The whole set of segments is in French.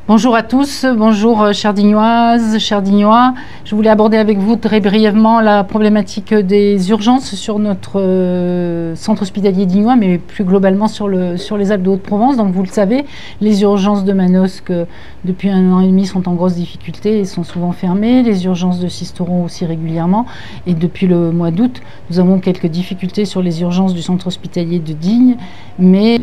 Bonjour à tous, bonjour chères Dignoises, chers Dignois. Je voulais aborder avec vous très brièvement la problématique des urgences sur notre centre hospitalier dignois, mais plus globalement sur les Alpes de Haute-Provence. Donc vous le savez, les urgences de Manosque depuis 1 an et demi sont en grosse difficulté et sont souvent fermées. Les urgences de Sisteron aussi régulièrement. Et depuis le mois d'août, nous avons quelques difficultés sur les urgences du centre hospitalier de Digne, mais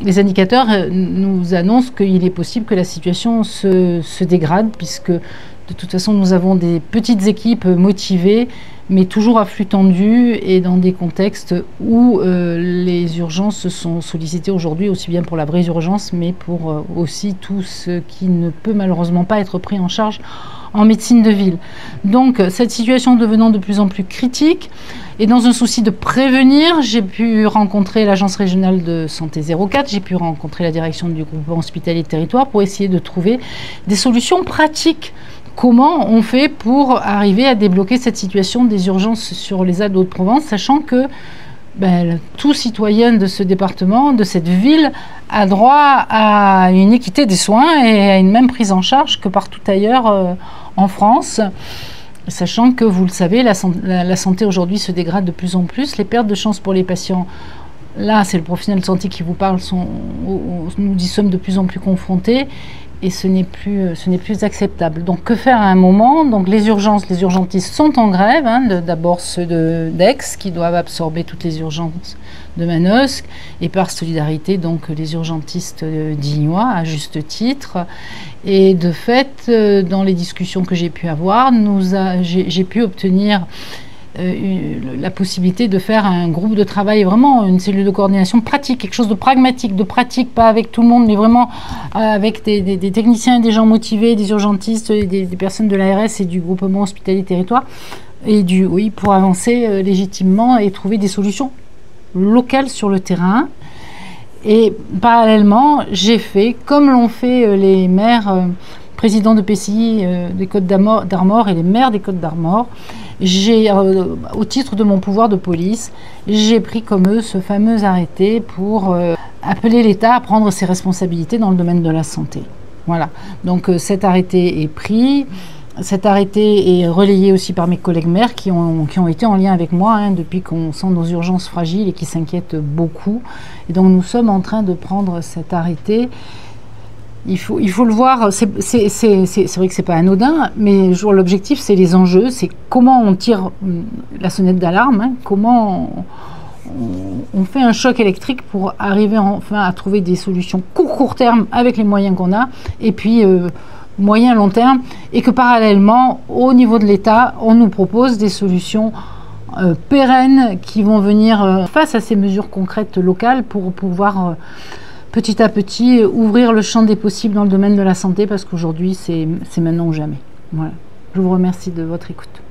les indicateurs nous annoncent qu'il est possible que la situation se dégrade, puisque de toute façon nous avons des petites équipes motivées, mais toujours à flux tendu et dans des contextes où les urgences sont sollicitées aujourd'hui, aussi bien pour la vraie urgence, mais pour aussi tout ce qui ne peut malheureusement pas être pris en charge en médecine de ville. Donc cette situation devenant de plus en plus critique, et dans un souci de prévenir, j'ai pu rencontrer l'Agence régionale de santé 04, j'ai pu rencontrer la direction du groupement hospitalier de territoire pour essayer de trouver des solutions pratiques. Comment on fait pour arriver à débloquer cette situation des urgences sur les Alpes de Haute-Provence, sachant que tout citoyen de ce département, de cette ville, a droit à une équité des soins et à une même prise en charge que partout ailleurs en France. Sachant que, vous le savez, la santé aujourd'hui se dégrade de plus en plus. Les pertes de chance pour les patients, là c'est le professionnel de santé qui vous parle, nous y sommes de plus en plus confrontés et ce n'est plus acceptable. Donc que faire à un moment? Donc les urgentistes sont en grève, d'abord ceux d'Aix qui doivent absorber toutes les urgences de Manosque, et par solidarité donc les urgentistes dignois à juste titre. Et de fait, dans les discussions que j'ai pu avoir, j'ai pu obtenir la possibilité de faire un groupe de travail, vraiment une cellule de coordination pratique, quelque chose de pragmatique, de pratique, pas avec tout le monde, mais vraiment avec des techniciens et des gens motivés, des urgentistes, des personnes de l'ARS et du groupement hospitalier territoire, et pour avancer légitimement et trouver des solutions locales sur le terrain. Et parallèlement, j'ai fait, comme l'ont fait les maires présidents de PCI des Côtes d'Armor et les maires des Côtes d'Armor, au titre de mon pouvoir de police, j'ai pris comme eux ce fameux arrêté pour appeler l'État à prendre ses responsabilités dans le domaine de la santé. Voilà, donc cet arrêté est pris. Cet arrêté est relayé aussi par mes collègues maires qui ont été en lien avec moi depuis qu'on sent nos urgences fragiles et qui s'inquiètent beaucoup. Et donc nous sommes en train de prendre cet arrêté. Il faut le voir, c'est vrai que c'est pas anodin, mais l'objectif c'est les enjeux, c'est comment on tire la sonnette d'alarme, comment on fait un choc électrique pour arriver enfin à trouver des solutions court terme avec les moyens qu'on a, et puis moyen long terme, et que parallèlement au niveau de l'État on nous propose des solutions pérennes qui vont venir face à ces mesures concrètes locales pour pouvoir petit à petit ouvrir le champ des possibles dans le domaine de la santé, parce qu'aujourd'hui c'est maintenant ou jamais. Voilà. Je vous remercie de votre écoute.